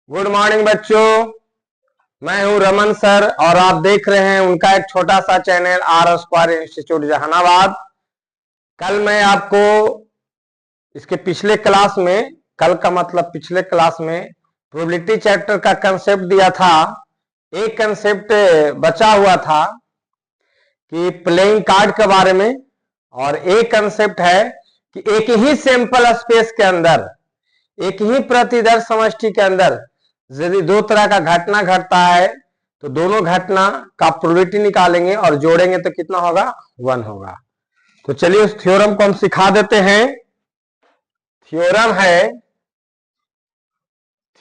Good morning बच्चों। मैं हूं रमन सर और आप देख रहे हैं उनका एक छोटा सा channel R square institute Jehanabad. कल मैं आपको इसके पिछले क्लास में, कल का मतलब पिछले क्लास में प्रोबेबिलिटी चैप्टर का कंसेप्ट दिया था। एक कंसेप्ट बचा हुआ था कि प्लेइंग कार्ड के बारे में, और एक कंसेप्ट है कि एक ही सैंपल स्पेस के अंदर, एक ही प्रतिदर्श समष्टि के अंदर यदि दो तरह का घटना घटता है तो दोनों घटना का प्रोबेबिलिटी निकालेंगे और जोड़ेंगे तो कितना होगा, 1 होगा। तो चलिए उस थ्योरम को हम सिखा देते हैं। थ्योरम है,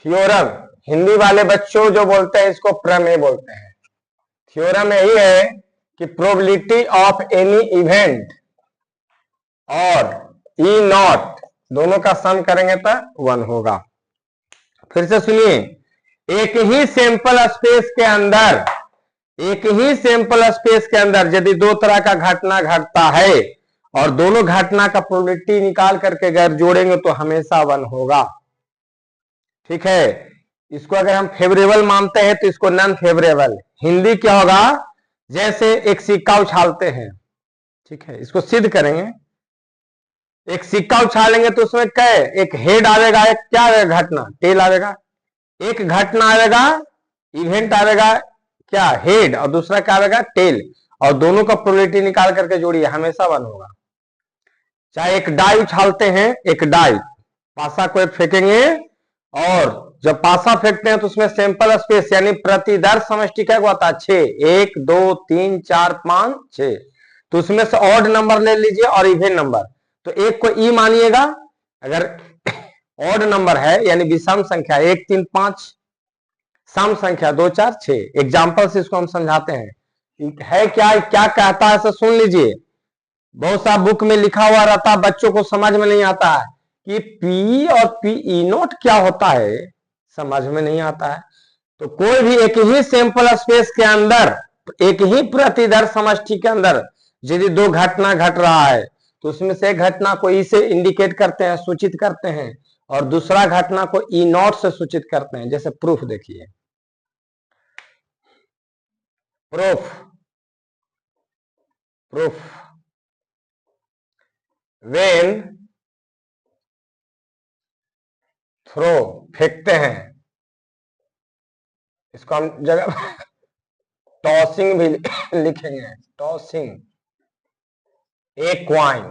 थ्योरम हिंदी वाले बच्चों जो बोलते हैं इसको प्रमेय बोलते हैं। थ्योरम यही है कि प्रोबेबिलिटी ऑफ एनी इवेंट और ई नॉट दोनों का सम करेंगे तो 1 होगा। फिर से सुनिए, एक ही सैंपल स्पेस के अंदर, एक ही सैंपल स्पेस के अंदर यदि दो तरह का घटना घटता है और दोनों घटना का प्रोबेबिलिटी निकाल करके अगर जोड़ेंगे तो हमेशा 1 होगा। ठीक है, इसको अगर हम फेवरेबल मानते हैं तो इसको नॉन फेवरेबल, हिंदी क्या होगा, जैसे एक सिक्का उछालते हैं। ठीक है, इसको सिद्ध करेंगे। एक सिक्का उछालेंगे तो उसमें क्या है, एक हेड आवेगा, एक क्या आवेगा घटना, टेल आवेगा। एक घटना आवेगा, इवेंट आवेगा क्या, हेड, और दूसरा क्या आवेगा, टेल, और दोनों का प्रोबेबिलिटी निकाल करके जोड़िए, हमेशा 1 होगा। चाहे एक डाई उछालते हैं, एक डाई पासा को एक फेंकेंगे, और जब पासा फेंकते हैं तो उसमें सैंपल स्पेस यानी प्रतिदर्श समष्टि क्या होता है, 6, 1 2 3 4 5 6। तो उसमें से ऑड नंबर ले लीजिए और इवेंट नंबर, तो एक को ई मानिएगा। अगर ऑड नंबर है यानी विषम संख्या 1 3 5, सम संख्या 2 4 6। एग्जाम्पल से इसको हम समझाते हैं। है क्या, क्या कहता है, सुन लीजिए। बहुत सा बुक में लिखा हुआ रहता है, बच्चों को समझ में नहीं आता है कि पी और पी ई नॉट क्या होता है, समझ में नहीं आता है। तो कोई भी एक ही सैंपल स्पेस के अंदर, एक ही प्रतिदर्श समष्टि के अंदर यदि दो घटना घट रहा है तो उसमें से एक घटना को ई से इंडिकेट करते हैं, सूचित करते हैं, और दूसरा घटना को ई नॉट से सूचित करते हैं। जैसे प्रूफ देखिए, प्रूफ, प्रूफ वेन थ्रो, फेंकते हैं, इसको हम जगह टॉसिंग भी लिखेंगे, टॉसिंग ए क्वाइन।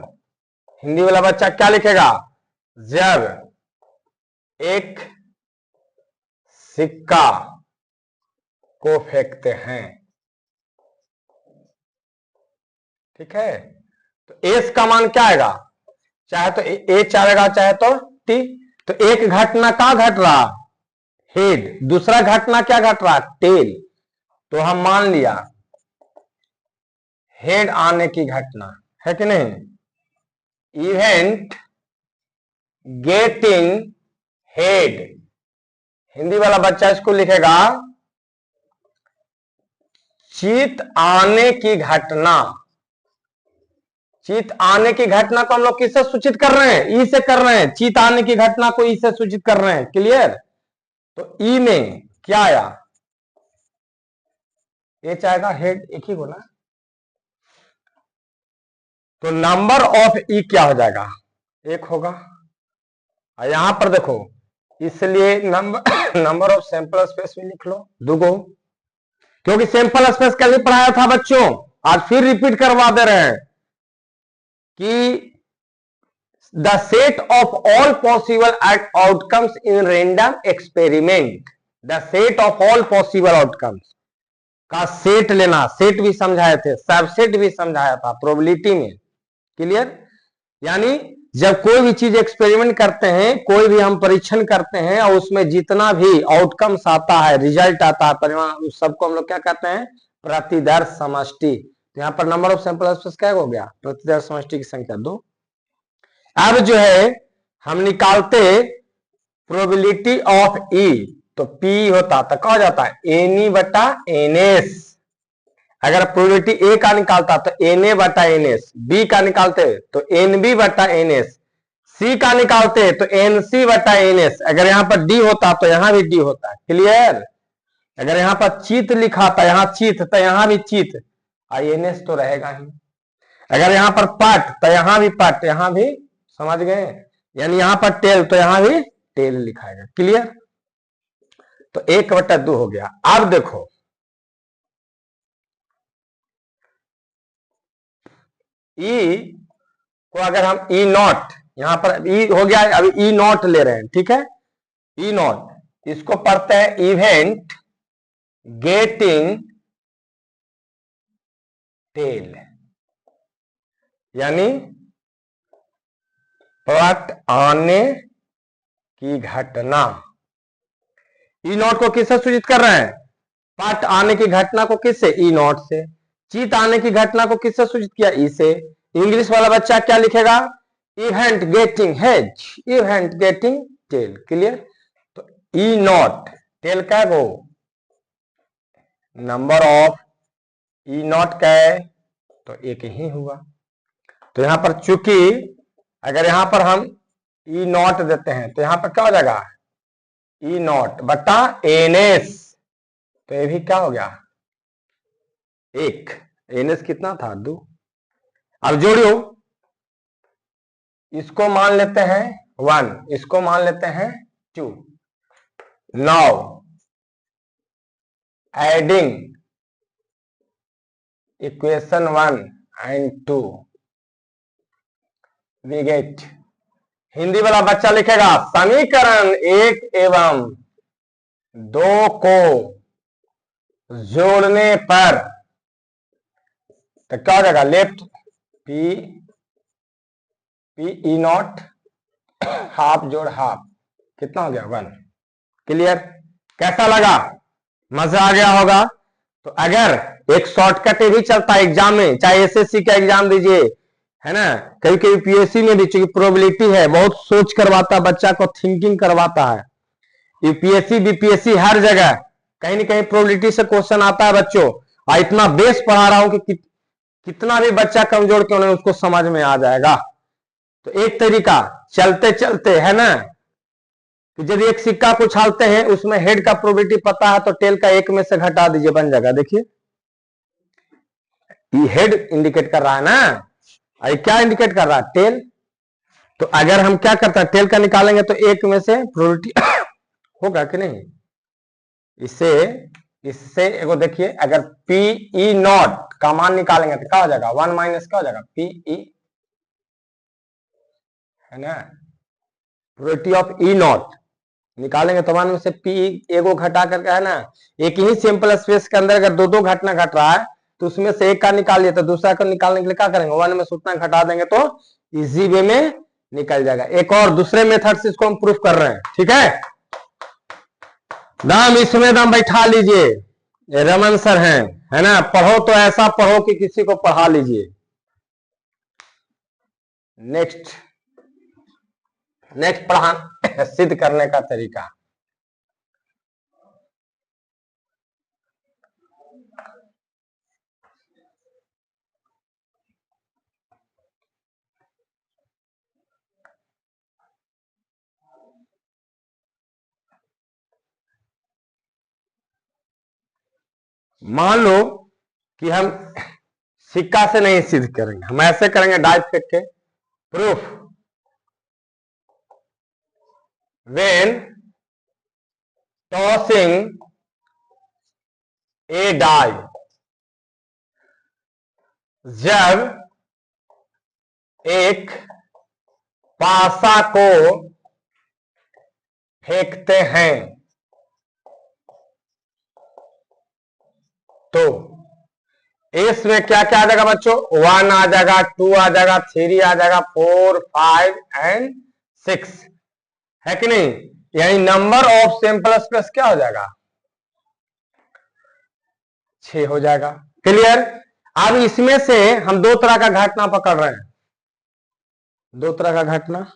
हिंदी वाला बच्चा क्या लिखेगा, जब एक सिक्का को फेंकते हैं। ठीक है, तो एस का मान क्या आएगा, चाहे तो एच आएगा चाहे तो टी। तो एक घटना का घट रहा, हेड, दूसरा घटना क्या घट रहा, टेल। तो हम मान लिया हेड आने की घटना है कि नहीं, इवेंट गेटिंग हेड। हिंदी वाला बच्चा इसको लिखेगा चित आने की घटना। चित आने की घटना को हम लोग किससे सूचित कर रहे हैं, ई से कर रहे हैं। चित आने की घटना को ई से सूचित कर रहे हैं, क्लियर। तो ई में क्या आया, एच आएगा, हेड एक ही बोला। तो नंबर ऑफ ई क्या हो जाएगा, 1 होगा। और यहां पर देखो, इसलिए नंबर ऑफ सैंपल स्पेस भी लिख लो 2, क्योंकि सैंपल स्पेस कल ही पढ़ाया था बच्चों, आज फिर रिपीट करवा दे रहे हैं कि the set of all possible outcomes in random experiment, the set of all possible outcomes का सेट लेना, सेट भी समझाए थे, सबसेट भी समझाया था प्रोबेबिलिटी में, क्लियर। यानी जब कोई भी चीज एक्सपेरिमेंट करते हैं, कोई भी हम परीक्षण करते हैं और उसमें जितना भी आउटकम्स आता है, रिजल्ट आता है, परिणाम, उस सबको हम लोग क्या कहते हैं, प्रतिदर्श समष्टि। तो यहाँ पर नंबर ऑफ सैंपल स्पेस क्या हो गया, प्रतिदर्श समष्टि की संख्या 2। अब जो है हम निकालते प्रोबेबिलिटी ऑफ ई, तो पी होता तो क्या हो जाता है, एन ई बटा एन एस। अगर प्रोबेबिलिटी ए का निकालता तो एन ए बटा एन एस, बी का निकालते तो एन बी बटा एन एस, सी का निकालते हैं तो एनसी बटा एनएस, अगर यहां पर डी होता तो यहां भी डी होता। क्लियर? अगर यहां पर चित लिखा था, यहां चित तो यहां भी चित, आईएनएस तो रहेगा ही। अगर यहां पर पट तो यहां भी पट, यहां भी, समझ गए? यानी यहां पर टेल तो यहां भी टेल लिखाएगा। क्लियर? तो 1/2 हो गया। अब देखो ई को अगर हम ई नॉट, यहां पर ई हो गया, अभी ई नॉट ले रहे हैं, ठीक है? ई नॉट, इसको पढ़ते हैं इवेंट गेटिंग टेल, यानी पट आने की घटना। ई नॉट को किससे सूचित कर रहे हैं? पट आने की घटना को किससे? ई नॉट से। चित आने की घटना को किससे सूचित किया? ई से। इंग्लिश वाला बच्चा क्या लिखेगा? Event getting hedge, event getting tail. Clear? तो ई नॉट, टेल क्या गो? नंबर ऑफ ई नॉट क्या है? तो एक ही हुआ। तो यहां पर चूंकि अगर यहां पर हम ई नॉट देते हैं तो यहां पर क्या हो जाएगा? ई नॉट बटा एनएस, तो ये भी क्या हो गया? 1। एनएस कितना था? 2। अब जोड़ियो, इसको मान लेते हैं 1, इसको मान लेते हैं 2। Now adding equation 1 and 2 we get, Hindi वाला बच्चा लिखेगा समीकरण 1 एवं 2 को जोड़ने पर, तो क्या हो जाएगा? Left P P E not half जोड़ हाफ, कितना हो गया? 1। क्लियर? कैसा लगा? मजा आ गया होगा। तो अगर एक शॉर्टकट भी चलता है एग्जाम में, चाहे एसएससी का एग्जाम दीजिए, है ना, कभी कभी पीएससी में भी, चूंकि प्रोबेबिलिटी है, बहुत सोच करवाता है बच्चा को, थिंकिंग करवाता है। यूपीएससी बीपीएससी हर जगह कहीं ना कहीं प्रोबेबिलिटी से क्वेश्चन आता है बच्चों। और इतना बेस पढ़ा रहा हूं कि कितना भी बच्चा कमजोर क्यों नहीं, उसको समझ में आ जाएगा। तो एक तरीका चलते चलते, है ना, कि जब एक सिक्का को उछालते हैं उसमें हेड का प्रोबेबिलिटी पता है तो टेल का 1 में से घटा दीजिए, बन जाएगा। देखिए ये हेड इंडिकेट कर रहा है ना, और क्या इंडिकेट कर रहा है? टेल। तो अगर हम क्या करते हैं, टेल का निकालेंगे तो 1 में से प्रोबेबिलिटी होगा कि नहीं? इससे इससे एगो देखिए, अगर पी ई नॉट का मान निकालेंगे तो क्या हो जाएगा? 1 माइनस क्या हो जाएगा? पी ई, है ना, प्रोबेबिलिटी ऑफ ई नॉट निकालेंगे तो 1 में से पी एगो घटा करके, है ना, एक ही सिंपल स्पेस के अंदर अगर 2 घटना घट रहा है तो उसमें से एक का निकालिए, तो दूसरा का निकालने के लिए क्या करेंगे? 1 में से उतना घटा देंगे तो इजी वे में निकल जाएगा। एक और दूसरे मेथड से इसको हम प्रूफ कर रहे हैं, ठीक है? दाम इसमें दाम बैठा लीजिए, रमन सर हैं, है ना, पढ़ो तो ऐसा पढ़ो कि किसी को पढ़ा लीजिए। नेक्स्ट पढ़ा सिद्ध करने का तरीका। मान लो कि हम सिक्का से नहीं सिद्ध करेंगे, हम ऐसे करेंगे डाइट फेंक के। Proof, when tossing a die, जब एक पासा को फेंकते हैं तो इसमें क्या क्या आ जाएगा बच्चों? 1 आ जाएगा, 2 आ जाएगा, 3 आ जाएगा, 4, 5 एंड 6, है कि नहीं? यानी नंबर ऑफ सैंपल स्पेस क्या हो जाएगा? 6 हो जाएगा। क्लियर? अब इसमें से हम 2 तरह का घटना पकड़ रहे हैं, 2 तरह का घटना,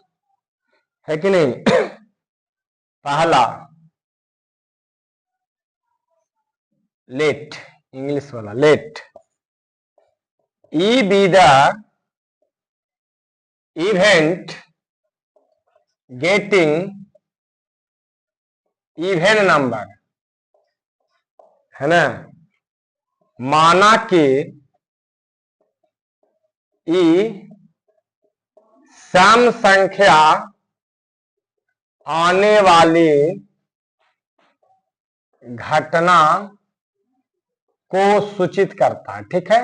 है कि नहीं? पहला लेट, इंग्लिश वाला let, E be the event getting even number, है ना, माना कि ई सम संख्या आने वाली घटना को सूचित करता है। ठीक है,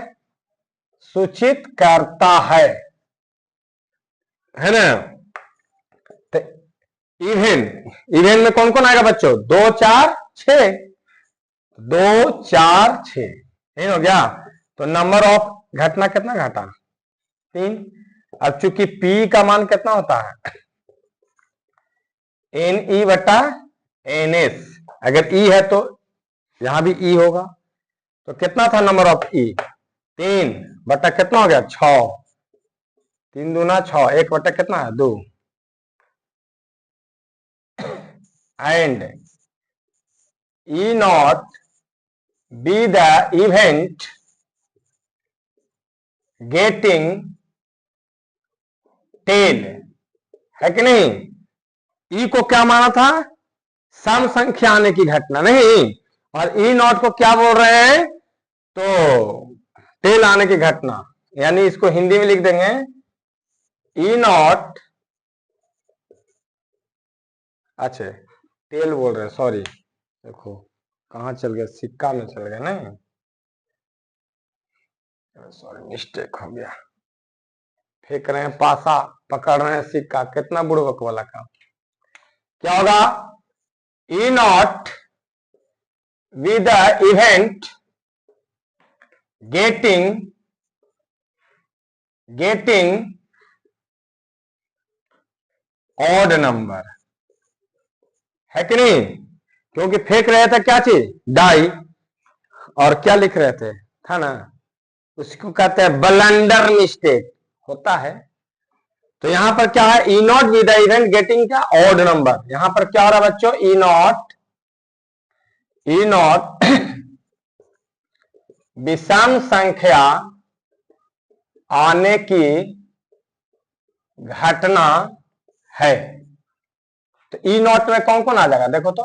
सूचित करता है ना। तो इवेन में कौन कौन आएगा बच्चों? 2 4 6, 2 4 6, नहीं हो गया? तो नंबर ऑफ घटना कितना घटा? 3। अब चूंकि P का मान कितना होता है? NE बटा NS। अगर E है तो यहां भी E होगा, तो कितना था नंबर ऑफ E? 3 बटा कितना हो गया? 6। 3 दूना 6, 1 बटा कितना है? 2। And E not be the event getting tail, है कि नहीं? E को क्या माना था? सम संख्या आने की घटना, नहीं? और E नॉट को क्या बोल रहे हैं? तो टेल आने की घटना, यानी इसको हिंदी में लिख देंगे E नॉट, अच्छा टेल बोल रहे हैं, सॉरी, देखो कहां चल गया, सिक्का में चल गया, नहीं सॉरी मिस्टेक हो गया। फेंक रहे हैं पासा, पकड़ रहे हैं सिक्का, कितना बुड़बक वाला काम। क्या होगा? E not with the event getting odd number, है कि नहीं? क्योंकि फेंक रहे थे क्या चीज? डाई, और क्या लिख रहे थे, था ना, उसको कहते हैं ब्लंडर मिस्टेक, होता है। तो यहां पर क्या है? E not with the event getting क्या? Odd number. यहां पर क्या हो रहा है बच्चों? E नॉट विषम संख्या आने की घटना है। तो E नॉट में कौन कौन आ जाएगा? देखो तो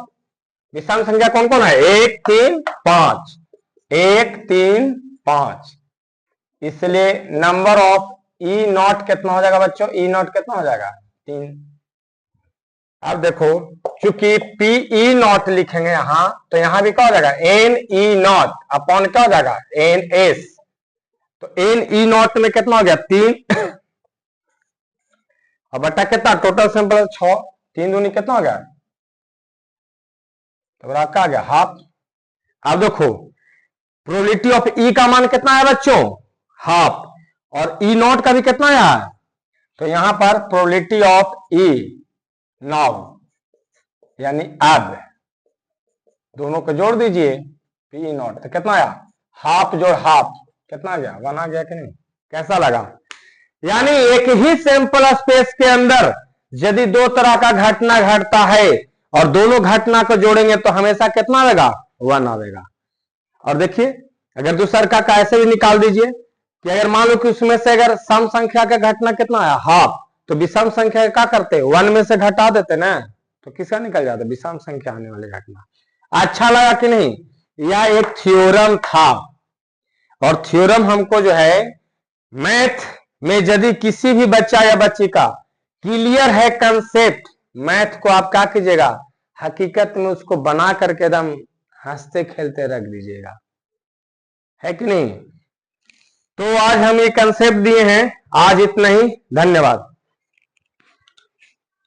विषम संख्या कौन कौन है? 1 3 5, 1 3 5, इसलिए नंबर ऑफ E नॉट कितना हो जाएगा बच्चों? E नॉट कितना हो जाएगा? 3। अब देखो, चूंकि PE नॉट लिखेंगे यहां, तो यहां भी क्या हो जाएगा? NE नॉट अपॉन क्या हो जाएगा? NS। तो NE नॉट में कितना हो गया? 3 और बटा कितना? टोटल सैंपल 6, 3 दूनी कितना हो गया? तो आपका आ गया हाफ। अब देखो प्रोबेबिलिटी ऑफ E का मान कितना है बच्चों? हाफ। और E नॉट का भी कितना है? तो यहां पर प्रोबेबिलिटी ऑफ E नाउ, यानी अब दोनों को जोड़ दीजिए, P नॉट, तो कितना आया? हाफ जोड़ हाफ, कितना आ गया? 1 आ गया कि नहीं? कैसा लगा? यानी एक ही सैंपल स्पेस के अंदर यदि 2 तरह का घटना घटता है और दोनों घटना को जोड़ेंगे तो हमेशा कितना आएगा? 1 आएगा। और देखिए अगर दूसरा का ऐसे भी निकाल दीजिए कि अगर मान लो कि उसमें से अगर सम संख्या का घटना कितना आया? हाफ, तो विषम संख्या क्या करते? 1 में से घटा देते ना, तो किसका निकल जाता? विषम संख्या आने वाली घटना। अच्छा लगा कि नहीं? यह एक थ्योरम था, और थ्योरम हमको जो है मैथ में यदि किसी भी बच्चा या बच्ची का क्लियर है कंसेप्ट, मैथ को आप क्या कीजिएगा? हकीकत में उसको बना करके एकदम हंसते खेलते रख दीजिएगा, है कि नहीं? तो आज हम ये कंसेप्ट दिए हैं, आज इतना ही, धन्यवाद।